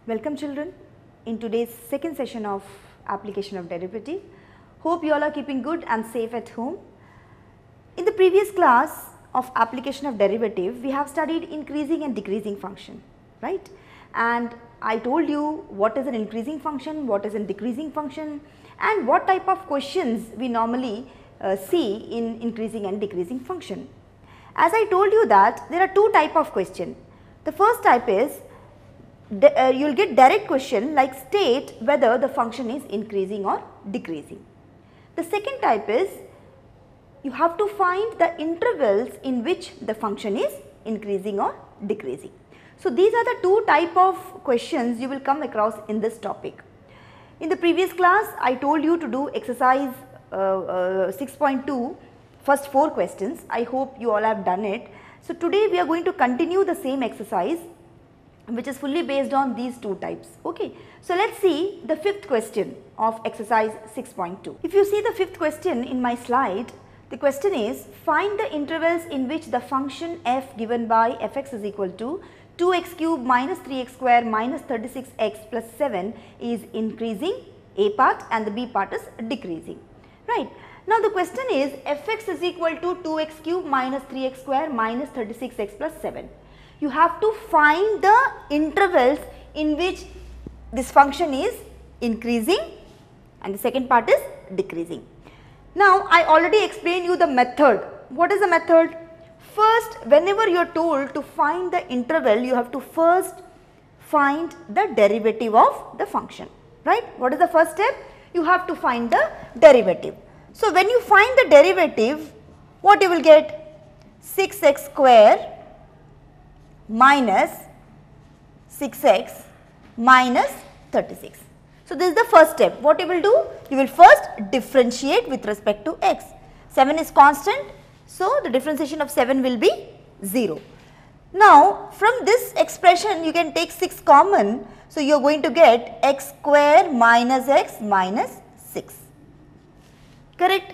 Welcome children in today's second session of application of derivative. Hope you all are keeping good and safe at home. In the previous class of application of derivative, we have studied increasing and decreasing function, right? And I told you what is an increasing function, what is a decreasing function, and what type of questions we normally see in increasing and decreasing function. As I told you that there are two type of question. The first type is you will get direct question like state whether the function is increasing or decreasing. The second type is you have to find the intervals in which the function is increasing or decreasing. So, these are the two type of questions you will come across in this topic. In the previous class I told you to do exercise 6.2 first 4 questions. I hope you all have done it. So, today we are going to continue the same exercise which is fully based on these two types. Okay. So, let us see the fifth question of exercise 6.2. If you see the fifth question in my slide, the question is find the intervals in which the function f given by fx is equal to 2x cube minus 3x square minus 36x plus 7 is increasing, A part, and the B part is decreasing, right. Now, the question is fx is equal to 2x cube minus 3x square minus 36x plus 7. You have to find the intervals in which this function is increasing and the second part is decreasing. Now, I already explained you the method. What is the method? First, whenever you are told to find the interval, you have to first find the derivative of the function, right. What is the first step? You have to find the derivative. So, when you find the derivative, what you will get? 6x square minus 6x minus 36. So, this is the first step. What you will do? You will first differentiate with respect to x. 7 is constant. So, the differentiation of 7 will be 0. Now, from this expression you can take 6 common. So, you are going to get x square minus x minus 6. Correct?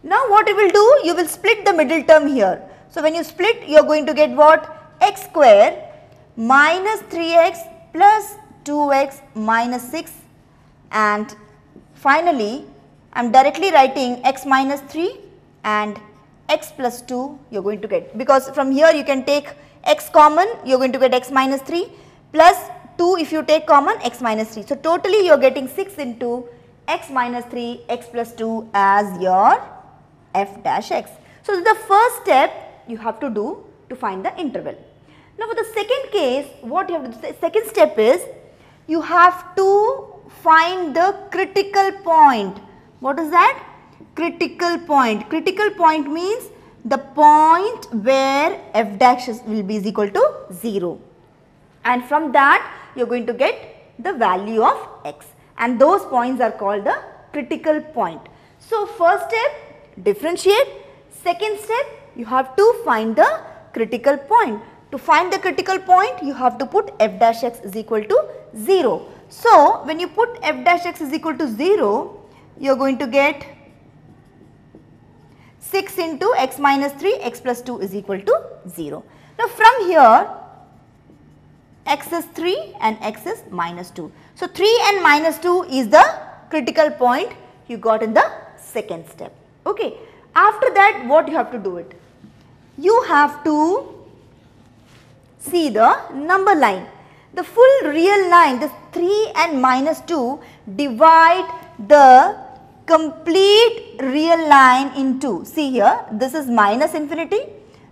Now, what you will do? You will split the middle term here. So, when you split, you are going to get what? X square minus 3x plus 2x minus 6, and finally I am directly writing x minus 3 and x plus 2 you are going to get, because from here you can take x common, you are going to get x minus 3 plus 2 if you take common x minus 3. So, totally you are getting 6 into x minus 3 x plus 2 as your f dash x. So, this is the first step you have to do to find the interval. Now, for the second case, what you have to do, second step is you have to find the critical point. What is that? Critical point. Critical point means the point where f dash will be is equal to 0, and from that you are going to get the value of x, and those points are called the critical point. So, first step differentiate, second step you have to find the critical point. To find the critical point, you have to put f dash x is equal to 0. So, when you put f dash x is equal to 0, you are going to get 6 into x minus 3 x plus 2 is equal to 0. Now, from here x is 3 and x is minus 2. So, 3 and minus 2 is the critical point you got in the second step. Okay. After that, what you have to do it? You have to see the number line. The full real line, this 3 and minus 2 divide the complete real line into, see here, this is minus infinity,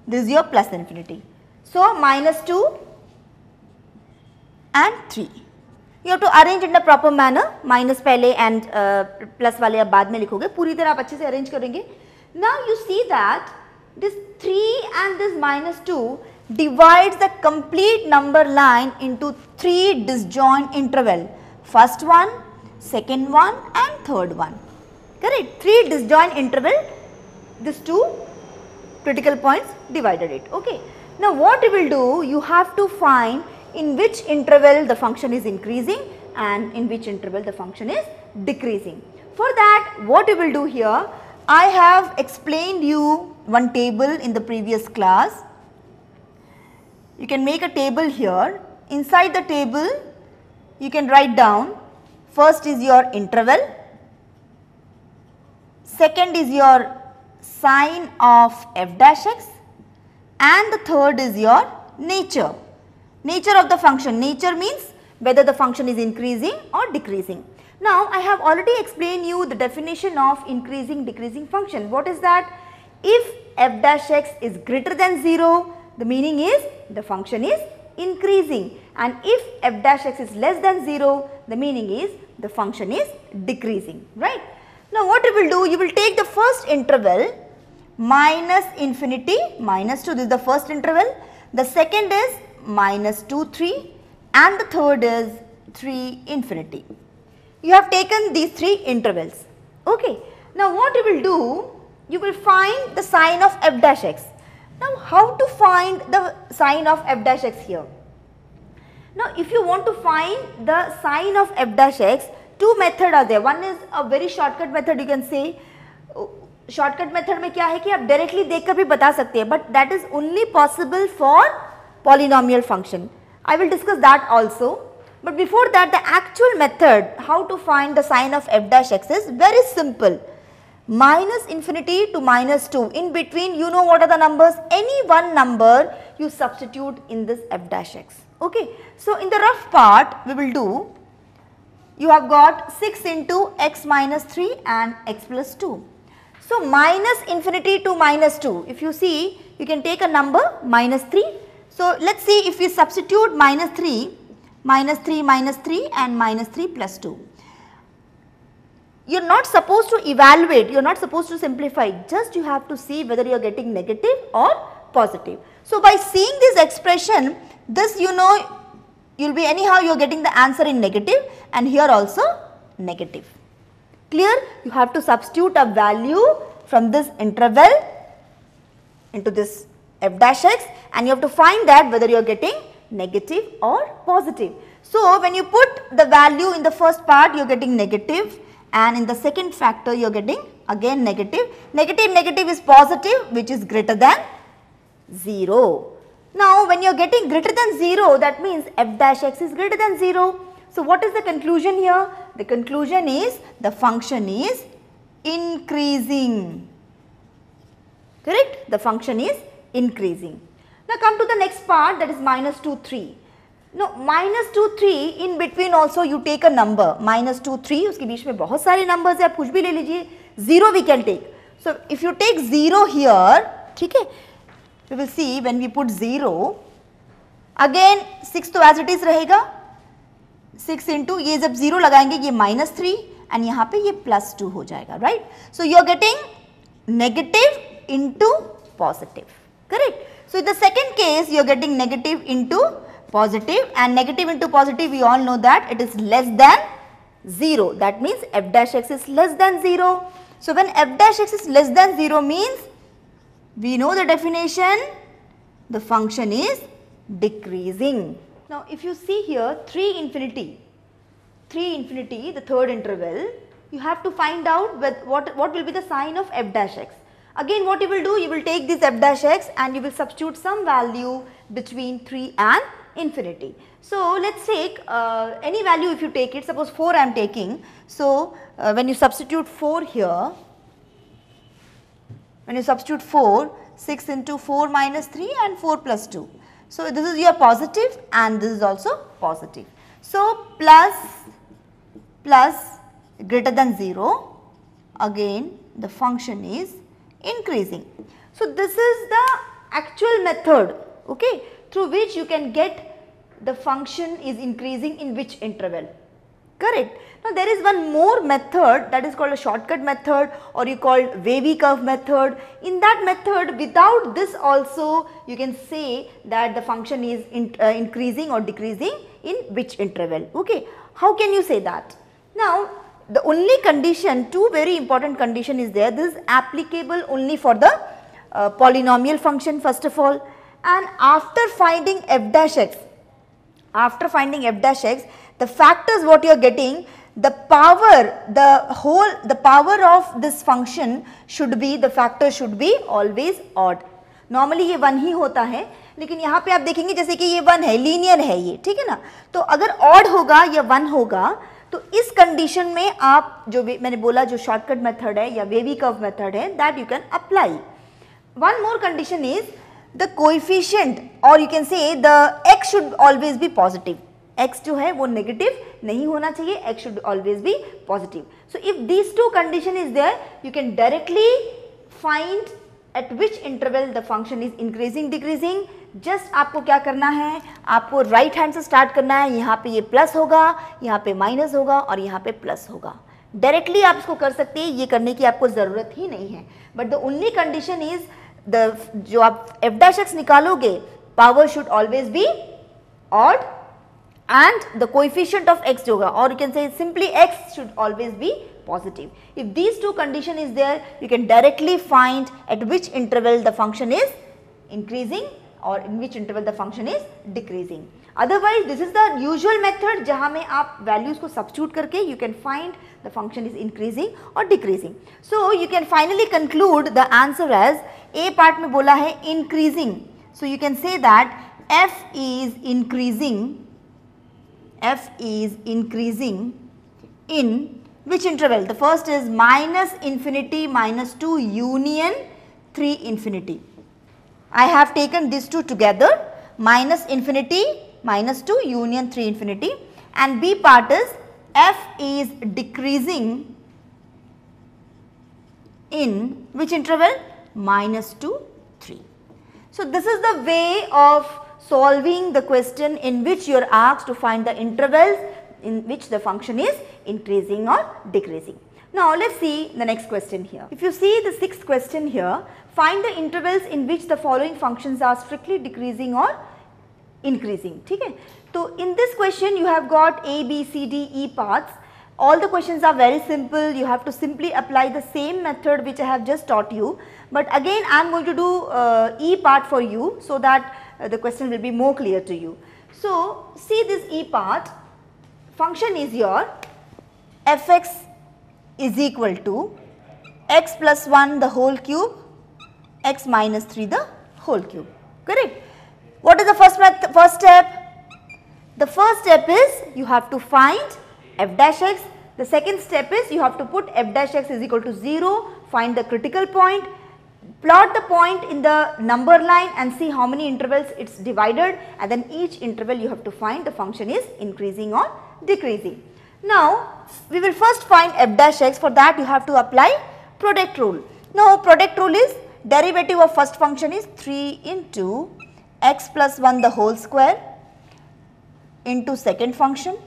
this is your plus infinity. So, minus 2 and 3. You have to arrange in a proper manner, minus pehle and plus wale ab baad mein likhoge, puri tarah aap achhe se arrange karenge. Now, you see that this 3 and this minus 2 divides the complete number line into 3 disjoint interval, first one, second one and third one, correct. 3 disjoint interval, these 2 critical points divided it. Okay. Now, what you will do? You have to find in which interval the function is increasing and in which interval the function is decreasing. For that, what you will do here? I have explained you one table in the previous class. You can make a table here. Inside the table you can write down, first is your interval, second is your sign of f dash x, and the third is your nature. Nature of the function. Nature means whether the function is increasing or decreasing. Now, I have already explained you the definition of increasing decreasing function. What is that? If f dash x is greater than 0, the meaning is the function is increasing, and if f dash x is less than 0, the meaning is the function is decreasing, right. Now, what you will do? You will take the first interval minus infinity minus 2, this is the first interval, the second is minus 2, 3, and the third is 3, infinity. You have taken these 3 intervals. Okay. Now, what you will do? You will find the sign of f dash x. Now, how to find the sign of f dash x here? Now, if you want to find the sign of f dash x, 2 methods are there. One is a very shortcut method, you can say. Shortcut method में क्या है कि आप directly देख कर भी बता सकते हैं, but that is only possible for polynomial function. I will discuss that also. But before that, the actual method how to find the sign of f dash x is very simple. Minus infinity to minus 2, in between you know what are the numbers, any one number you substitute in this f dash x. Okay. So, in the rough part we will do, you have got 6 into x minus 3 and x plus 2. So, minus infinity to minus 2, if you see, you can take a number minus 3. So, let us see if we substitute minus 3 and minus 3 plus 2. You are not supposed to evaluate, you are not supposed to simplify, just you have to see whether you are getting negative or positive. So, by seeing this expression, this you know, you will be anyhow you are getting the answer in negative, and here also negative. Clear? You have to substitute a value from this interval into this f dash x, and you have to find that whether you are getting negative or positive. So, when you put the value in the first part, you are getting negative, and in the second factor you are getting again negative. Negative is positive, which is greater than 0. Now, when you are getting greater than 0, that means f dash x is greater than 0. So, what is the conclusion here? The conclusion is the function is increasing. Correct? The function is increasing. Now, come to the next part, that is minus 2, 3. Now, minus 2, 3, in between also you take a number, minus 2, 3, उसके बीच में बहुत सारे numbers है, आप कुछ भी ले लीजिए, 0 we can take. So, if you take 0 here, ठीक है, we will see when we put 0, again 6 तो as it is रहेगा, 6 into ये जब 0 लगाएंगे ये minus 3 and यहाँ पे ये plus 2 हो जाएगा, right. So, you are getting negative into positive, correct. So, in the second case you are getting negative into positive, and negative into positive we all know that it is less than 0, that means f dash x is less than 0. So, when f dash x is less than 0 means we know the definition, the function is decreasing. Now, if you see here 3 infinity, the third interval, you have to find out what will be the sign of f dash x. Again, what you will do, you will take this f dash x and you will substitute some value between 3 and infinity. So, let us take any value if you take it, suppose 4 I am taking. So, when you substitute 4 here, when you substitute 4, 6 into 4 minus 3 and 4 plus 2. So, this is your positive and this is also positive. So, plus greater than 0, again the function is increasing. So, this is the actual method, okay, through which you can get the function is increasing in which interval, correct. Now, there is one more method that is called a shortcut method, or you call wavy curve method. In that method, without this also you can say that the function is increasing or decreasing in which interval, okay. How can you say that? Now, the only condition, 2 very important condition is there. This is applicable only for the polynomial function first of all, and after finding f dash x, the factors what you are getting, the power of this function should be, the factor should be always odd. Normally ये 1 ही होता है, लेकिन यहाँ पे आप देखेंगे जैसे कि ये 1 है, लीनियर है ये, ठीक है ना। तो अगर ऑड होगा या 1 होगा तो इस कंडीशन में आप जो मैंने बोला जो शॉर्टकट मेथड है या वेवी कर्व मेथड है, that you can apply. One more condition is the coefficient और you can say the x should always be positive. x जो है वो नेगेटिव नहीं होना चाहिए, x should always be positive. So if these two condition is there, you can directly find at which interval the function is increasing decreasing. Just आपको क्या करना है, आपको राइट हैंड से स्टार्ट करना है। यहाँ पे ये प्लस होगा, यहाँ पे माइनस होगा और यहाँ पे प्लस होगा। डायरेक्टली आप इसको कर सकते हैं, ये करने की आपको ज़रूरत ही नहीं है। But the only condition is the जो आप f' निकालोगे, power should always be odd and the coefficient of x होगा, or you can say simply x should always be positive. If these two condition is there, you can directly find at which interval the function is increasing or in which interval the function is decreasing. Otherwise this is the usual method जहाँ में आप values को substitute करके you can find the function is increasing or decreasing. So you can finally conclude the answer as A part में बोला है increasing. So you can say that f is increasing in which interval? The first is minus infinity minus 2 union 3 infinity. I have taken these two together, minus infinity minus 2 union 3 infinity, and B part is f is decreasing in which interval? Minus 2 3. So this is the way of solving the question in which you are asked to find the intervals in which the function is increasing or decreasing. Now let us see the next question here. If you see the sixth question here, find the intervals in which the following functions are strictly decreasing or increasing. ठीक है, तो in this question you have got A, B, C, D, E parts. All the questions are very simple. You have to simply apply the same method which I have just taught you. But again I am going to do E part for you so that the question will be more clear to you. So see this E part, function is your fx is equal to x plus 1 the whole cube, x minus 3 the whole cube, correct? What is the first step? The first step is you have to find f dash x. The second step is you have to put f dash x is equal to 0, find the critical point, plot the point in the number line and see how many intervals it's divided, and then each interval you have to find the function is increasing or decreasing. Now we will first find f dash x. For that you have to apply product rule. Now product rule is derivative of first function is 3 into x plus 1 the whole square into second function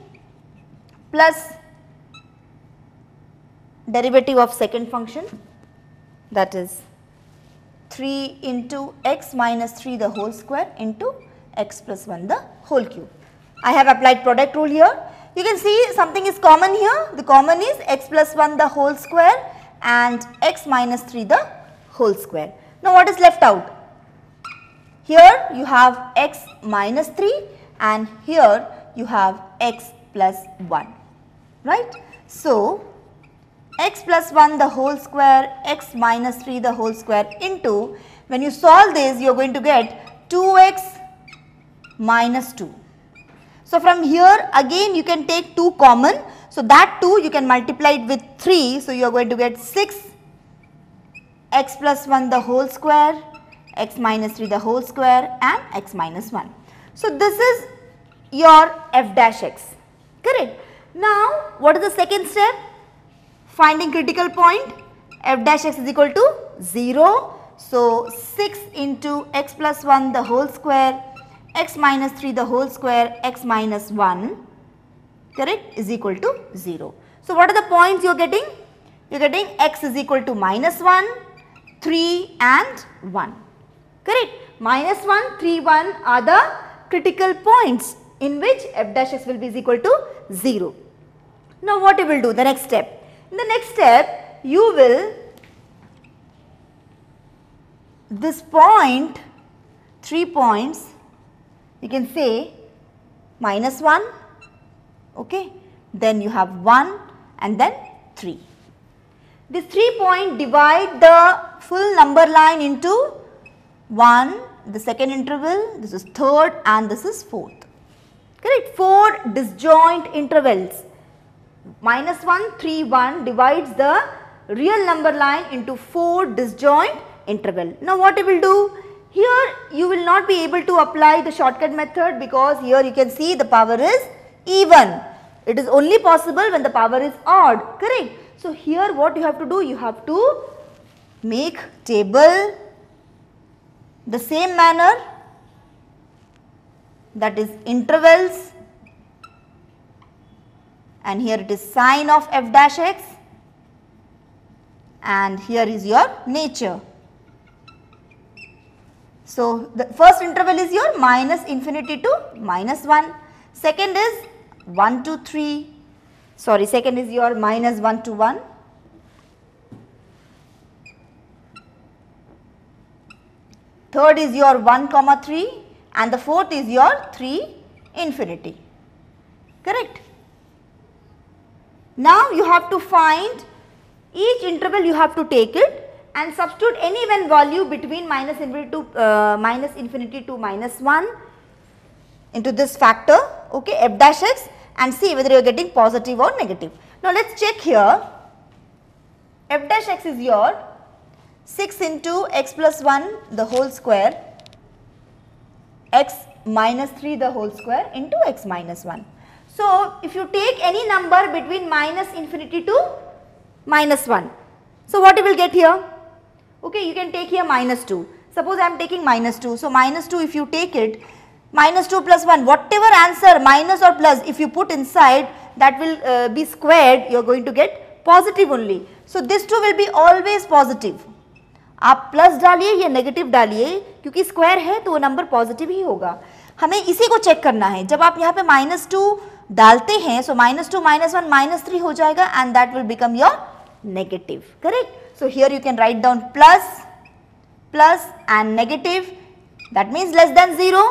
plus derivative of second function, that is 3 into x minus 3 the whole square into x plus 1 the whole cube. I have applied product rule here. You can see something is common here. The common is x plus 1 the whole square and x minus 3 the whole square. Now what is left out? Here you have x minus 3 and here you have x plus 1, right? So x plus 1 the whole square, x minus 3 the whole square into, when you solve this you are going to get 2x minus 2. So from here again you can take 2 common, so that 2 you can multiply it with 3, so you are going to get 6 x plus 1 the whole square, x minus 3 the whole square and x minus 1. So this is your f dash x, correct? Now what is the second step? Finding critical point, f dash x is equal to 0. So 6 into x plus 1 the whole square, x minus 3 the whole square, x minus 1, correct, is equal to 0. So what are the points you are getting? You are getting x is equal to minus 1, 3 and 1, correct? Minus 1, 3, 1 are the critical points in which f dash x will be is equal to 0. Now what you will do, the next step? In the next step you will, this point, 3 points, you can say minus 1, okay, then you have 1 and then 3. This 3 point divide the full number line into 1, the second interval, this is third, and this is fourth. Correct? 4 disjoint intervals. -1, 3, 1 divides the real number line into 4 disjoint interval. Now what you will do? Here you will not be able to apply the shortcut method because here you can see the power is even. It is only possible when the power is odd, correct? So here what you have to do? You have to make table the same manner, that is intervals, and here it is sign of f dash x, and here is your nature. So the first interval is your -infinity to -1, second is 1 to 3, sorry, second is your -1 to 1, third is your 1 comma 3, and the fourth is your 3 infinity, correct. Now you have to find each interval, you have to take it and substitute any one value between -infinity to -1 into this factor, okay, f dash x, and see whether you are getting positive or negative. Now let us check here. F dash x is your 6 into x plus 1 the whole square, x minus 3 the whole square into x minus 1. So if you take any number between -infinity to -1, so what you will get here? Okay, you can take here -2. Suppose I am taking -2. So -2, if you take it, -2 plus 1, whatever answer minus or plus if you put inside, that will be squared, you are going to get positive only. So this 2 will be always positive. आप plus डालिए या negative डालिए, क्योंकि square है तो वो number positive ही होगा. हमें इसी को चेक करना है. जब आप यहाँ पे -2 डालते हैं, सो -2 -1 -3 हो जाएगा and that will become your negative, correct. So here you can write down plus, plus and negative, that means less than 0,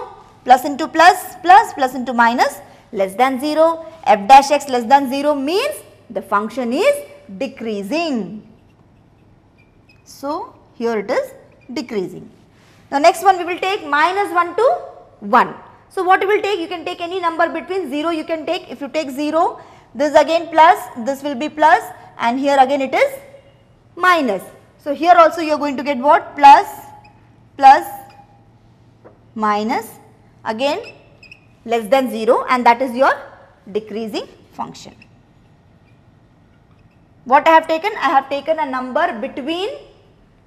plus into plus, plus into minus, less than 0, f dash x less than 0 means the function is decreasing. So here it is decreasing. The next one we will take -1 to 1. So what you will take? You can take any number between 0 you can take. If you take 0, this again plus, this will be plus, and here again it is minus. So here also you are going to get what? Plus, plus, minus, again less than 0, and that is your decreasing function. What I have taken? I have taken a number between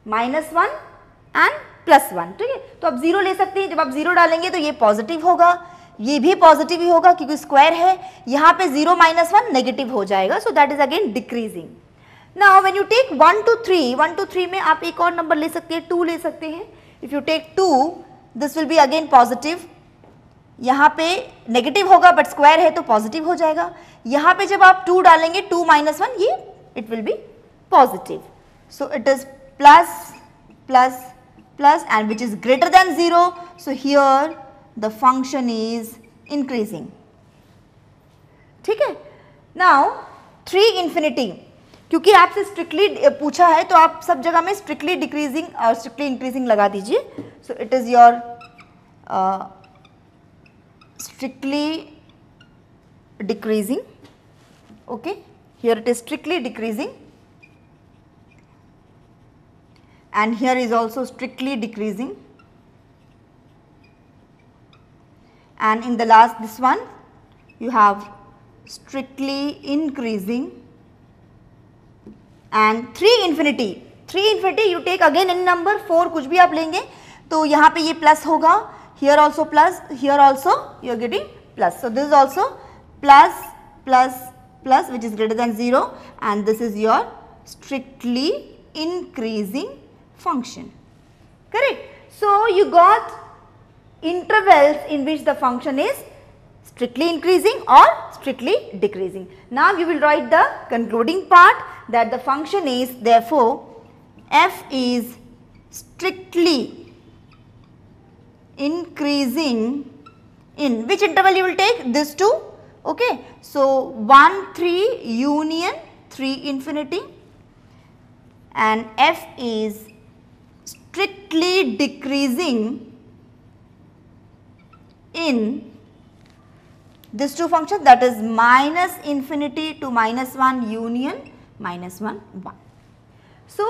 -1 and +1, ठीक है. तो आप 0 ले सकते हैं. जब आप 0 डालेंगे तो ये पॉजिटिव होगा, ये भी पॉजिटिव ही होगा क्योंकि स्क्वायर है. यहाँ पे 0 -1 नेगेटिव हो जाएगा. So that is again decreasing. Now when you take 1 to 3 में आप एक और नंबर ले सकते हैं, 2 ले सकते हैं. If you take 2, this will be again positive. यहाँ पे नेगेटिव होगा बट स्क्वायर है तो पॉजिटिव हो जाएगा. यहाँ पे जब आप 2 डालेंगे, 2 -1, ये it will be positive. So it is plus, plus, plus, and which is greater than 0. So here the function is increasing. ठीक है. Now 3 infinity, क्योंकि आपसे स्ट्रिक्टली पूछा है तो आप सब जगह में स्ट्रिक्टली डिक्रीजिंग और स्ट्रिक्टली इंक्रीजिंग लगा दीजिए. So it is your strictly decreasing. Okay, here it is strictly decreasing and here is also strictly decreasing, and in the last this one you have strictly increasing. And 3 infinity you take again any number, 4 कुछ भी आप लेंगे तो यहाँ पे ये plus होगा, here also plus, here also you are getting plus. So this is also plus, plus, plus, which is greater than 0, and this is your strictly increasing function, correct. So you got intervals in which the function is strictly increasing or strictly decreasing. Now you will write the concluding part, that the function is therefore f is strictly increasing in which interval you will take? This two, okay. So 1 3 union 3 infinity, and f is strictly decreasing in these two functions, that is minus infinity to minus 1 union minus 1 1. So,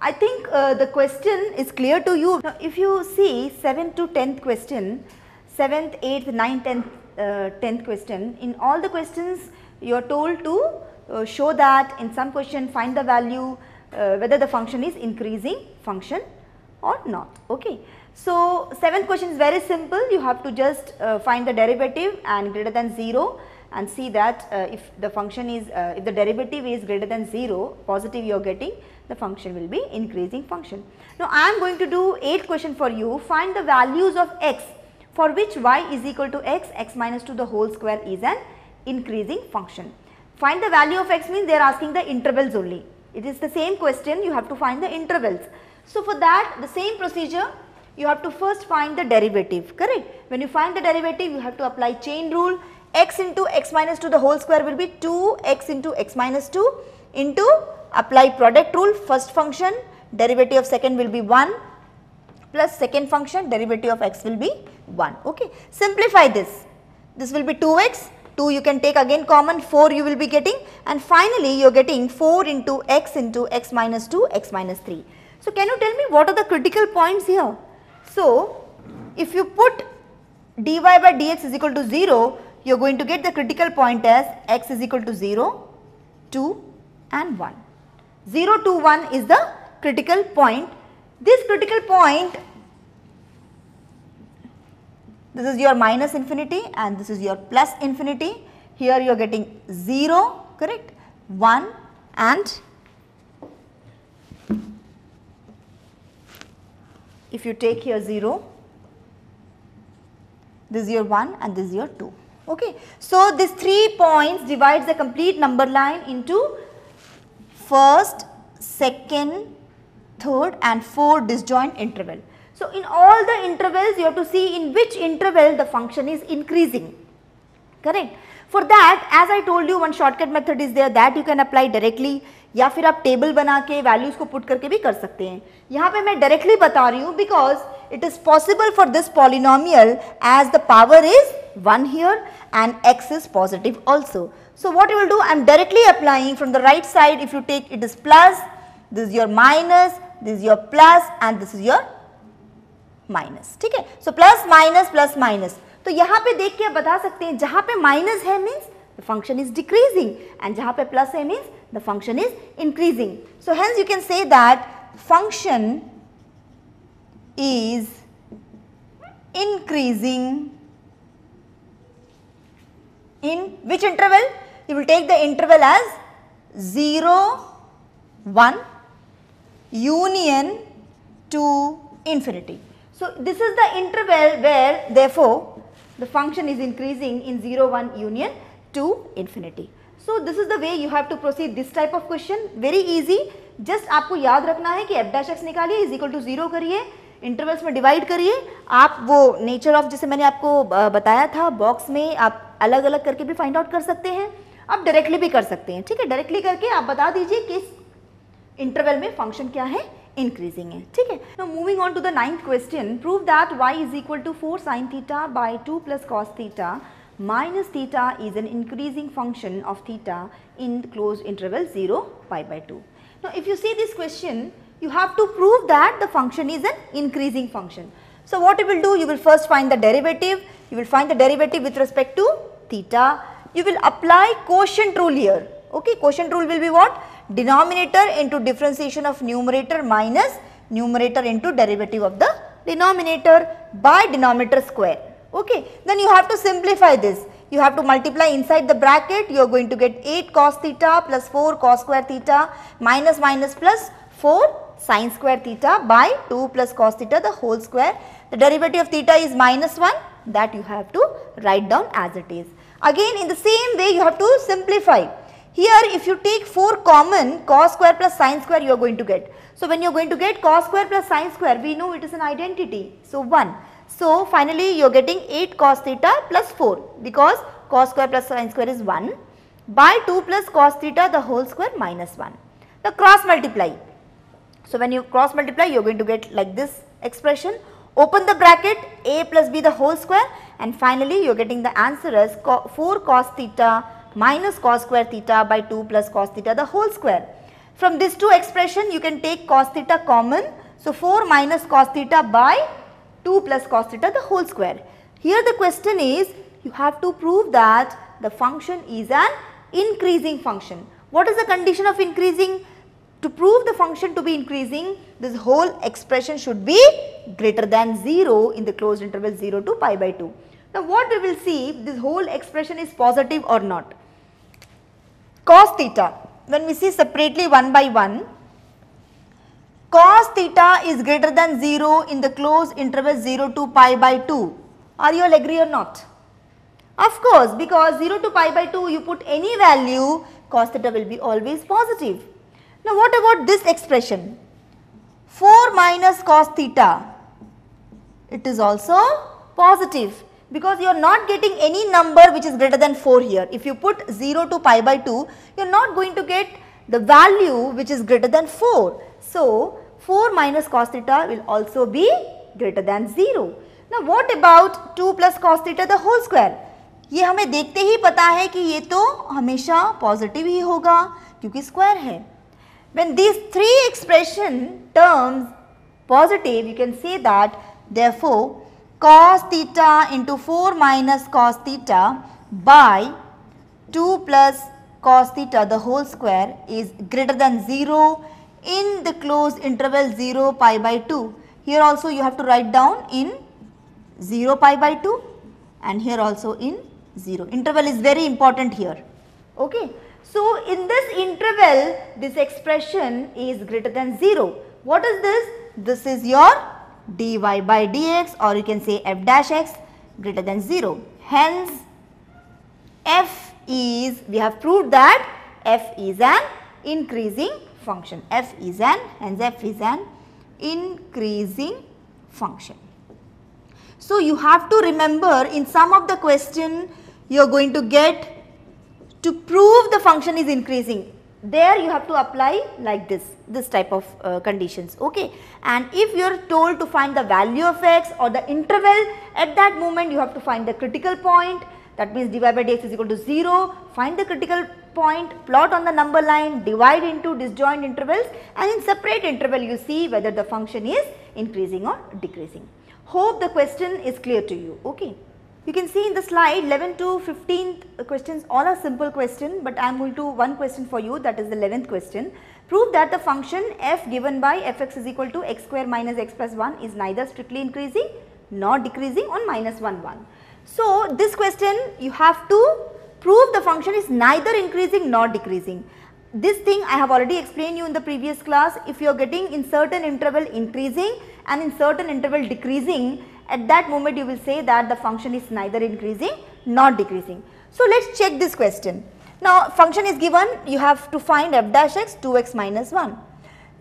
I think the question is clear to you. Now, if you see 7th to 10th question, 7th, 8th, 9th, 10th, 10th question, in all the questions you are told to show that in some question find the value whether the function is increasing function or not. Okay. So, 7th question is very simple, you have to just find the derivative and greater than 0 and see that if the function is, if the derivative is greater than 0, positive you are getting, the function will be increasing function. Now, I am going to do 8th question for you, find the values of x for which y is equal to x, x minus 2 the whole square is an increasing function. Find the value of x means they are asking the intervals only. It is the same question, you have to find the intervals. So, for that the same procedure, you have to first find the derivative, correct. When you find the derivative, you have to apply chain rule, x into x minus 2 the whole square will be 2x into x minus 2 into apply product rule, first function derivative of second will be 1 plus second function derivative of x will be 1. Okay. Simplify this, this will be 2x, 2 you can take again common, 4 you will be getting, and finally you are getting 4 into x minus 2 x minus 3. So, can you tell me what are the critical points here? So, if you put dy by dx is equal to 0, you are going to get the critical point as x is equal to 0, 2 and 1. 0 to 1 is the critical point. This critical point, this is your minus infinity and this is your plus infinity. Here you are getting 0, correct, 1 and if you take here 0, this is your 1 and this is your 2. Okay. So, these 3 points divides the complete number line into first, second, third and fourth disjoint interval. So, in all the intervals you have to see in which interval the function is increasing, correct. For that, as I told you, one shortcut method is there that you can apply directly, या फिर आप table बना के values को put करके भी कर सकते हैं. यहाँ पे मैं डायरेक्टली बता रही हूँ because it is possible for this polynomial as the power is 1 here and x is positive also. So what you will do, I am directly applying from the right side. If you take, it is plus, this is your minus, this is your plus and this is your minus. ठीक है. So plus minus, तो यहाँ पे देख के आप बता सकते हैं जहाँ पे माइनस है means the function is decreasing and जहाँ पे plus है means the function is increasing. So hence you can say that function is increasing in which interval? You will take the interval as 0, 1 union to infinity. So this is the interval where therefore the function is increasing in 0, 1 union to infinity. So this is the way you have to proceed this type of question, very easy. Just आपको याद रखना है कि f dash x निकालिए is equal to 0 करिए, intervals में divide करिए. आप वो नेचर ऑफ जैसे मैंने आपको बताया था बॉक्स में आप अलग अलग करके भी फाइंड आउट कर सकते हैं, आप डायरेक्टली भी कर सकते हैं. ठीक है, डायरेक्टली करके आप बता दीजिए कि इंटरवल में फंक्शन क्या है, इंक्रीजिंग है. ठीक है. Now moving on to the 9th question, prove that y is equal to 4 sin theta by 2 plus cos theta minus theta is an increasing function of theta in closed interval 0 pi by 2. Now if you see this question, you have to prove that the function is an increasing function. So what you will do, you will first find the derivative, you will find the derivative with respect to theta, you will apply quotient rule here. Okay, quotient rule will be what? Denominator into differentiation of numerator minus numerator into derivative of the denominator by denominator square. Okay, then you have to simplify this. You have to multiply inside the bracket. You are going to get 8 cos theta plus 4 cos square theta minus minus plus 4 sin square theta by 2 plus cos theta the whole square. The derivative of theta is minus 1, that you have to write down as it is. Again in the same way you have to simplify. Here if you take 4 common, cos square plus sin square you are going to get. So when you are going to get cos square plus sin square, we know it is an identity. So 1. So finally you are getting 8 cos theta plus 4 because cos square plus sin square is 1 by 2 plus cos theta the whole square minus 1. Now cross multiply. So when you cross multiply you are going to get like this expression, Open the bracket, a plus b the whole square, and finally you are getting the answer as 4 cos theta minus cos square theta by 2 plus cos theta the whole square. From these two expression you can take cos theta common. So 4 minus cos theta by 2 plus cos theta the whole square. Here the question is, you have to prove that the function is an increasing function. What is the condition of increasing? To prove the function to be increasing, this whole expression should be greater than 0 in the closed interval 0 to pi by 2. Now what we will see, this whole expression is positive or not. Cos theta, when we see separately one by one, cos theta is greater than 0 in the closed interval 0 to pi by 2. Are you all agree or not? Of course, because 0 to pi by 2 you put any value, cos theta will be always positive. Now what about this expression? 4 minus cos theta, it is also positive because you are not getting any number which is greater than 4 here. If you put 0 to pi by 2, you are not going to get the value which is greater than 4. So 4 minus cos theta will also be greater than 0. Now what about 2 plus cos theta the whole square? ये हमें देखते ही पता है कि ये तो हमेशा positive ही होगा क्योंकि स्क्वायर है. When these three expression terms positive, you can say that therefore cos theta into 4 minus cos theta by 2 plus cos theta the whole square is greater than 0 in the closed interval 0 pi by 2. Here also you have to write down in 0 pi by 2 and here also in 0. Interval is very important here. Okay. So in this interval, this expression is greater than 0. What is this? This is your dy by dx, or you can say f dash x greater than 0. Hence, f is, we have proved that f is an increasing function. Hence f is an increasing function. So you have to remember, in some of the question you are going to get, to prove the function is increasing, there you have to apply like this type of conditions, okay. And if you are told to find the value of x or the interval, at that moment you have to find the critical point, that means dy by dx is equal to 0, find the critical point, plot on the number line, divide into disjoint intervals, and in separate interval you see whether the function is increasing or decreasing. Hope the question is clear to you, okay. You can see in the slide 11 to 15th questions all are simple question, but I am going to one question for you, that is the 11th question. Prove that the function f given by fx is equal to x square minus x plus 1 is neither strictly increasing nor decreasing on minus 1 1. So this question you have to prove the function is neither increasing nor decreasing. This thing I have already explained you in the previous class. If you are getting in certain interval increasing and in certain interval decreasing, at that moment you will say that the function is neither increasing nor decreasing. So let us check this question. Now function is given, you have to find f dash x 2x minus 1.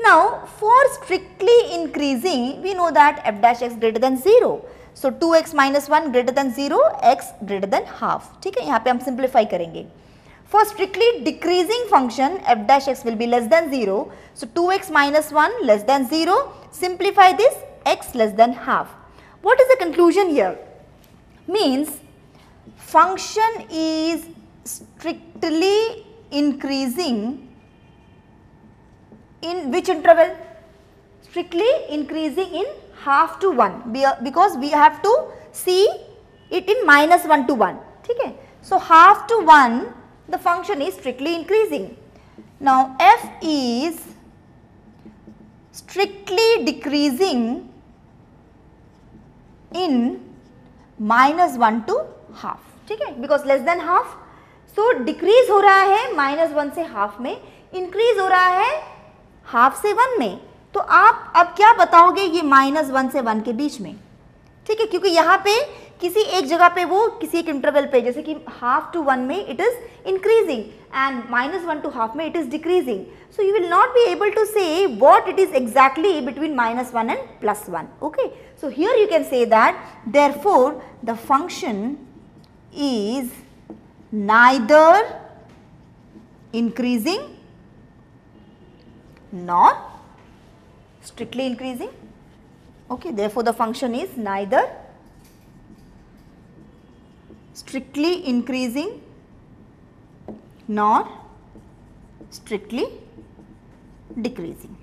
Now for strictly increasing, we know that f dash x greater than 0. So 2x minus 1 greater than 0, x greater than half. ठीक है, यहाँ पे हम simplify करेंगे. For strictly decreasing function, f dash x will be less than 0. So 2x minus 1 less than 0. Simplify this, x less than half. What is the conclusion here? Means function is strictly increasing in which interval? Strictly increasing in half to 1, because we have to see it in minus 1 to 1. Okay? So half to 1, the function is strictly increasing. Now f is strictly decreasing in minus 1 to half. ठीक है, because less than half. So decrease हो रहा है minus 1 से half में, increase हो रहा है half से 1 में. तो आप अब क्या बताओगे ये minus 1 से 1 के बीच में, ठीक है, क्योंकि यहाँ पे किसी एक जगह पे वो किसी एक इंटरवल पे, जैसे कि half to 1 में it is increasing and minus 1 to half में it is decreasing. So you will not be able to say what it is exactly between minus 1 and plus 1. Okay. So here you can say that therefore the function is neither increasing nor strictly increasing. Okay, therefore, the function is neither strictly increasing nor strictly decreasing.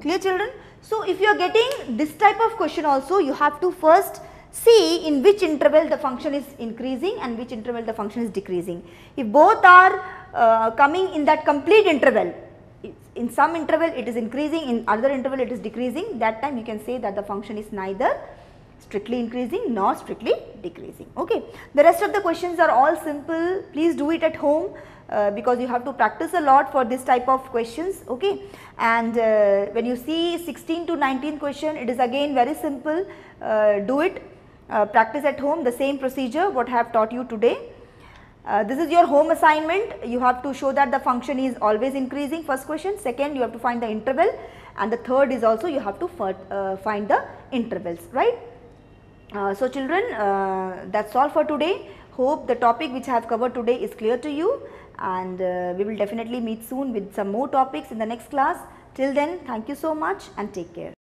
Clear, children? So, if you are getting this type of question also, you have to first see in which interval the function is increasing and which interval the function is decreasing. If both are coming in that complete interval, in some interval it is increasing, in other interval it is decreasing, that time you can say that the function is neither strictly increasing nor strictly decreasing. Okay. The rest of the questions are all simple. Please do it at home because you have to practice a lot for this type of questions. Okay. And when you see 16 to 19 question, it is again very simple. Do it, practice at home the same procedure what I have taught you today. This is your home assignment. You have to show that the function is always increasing, first question. Second, you have to find the interval, and the third is also you have to find the intervals, right? So children, that's all for today. Hope the topic which I have covered today is clear to you, and we will definitely meet soon with some more topics in the next class. Till then, thank you so much and take care.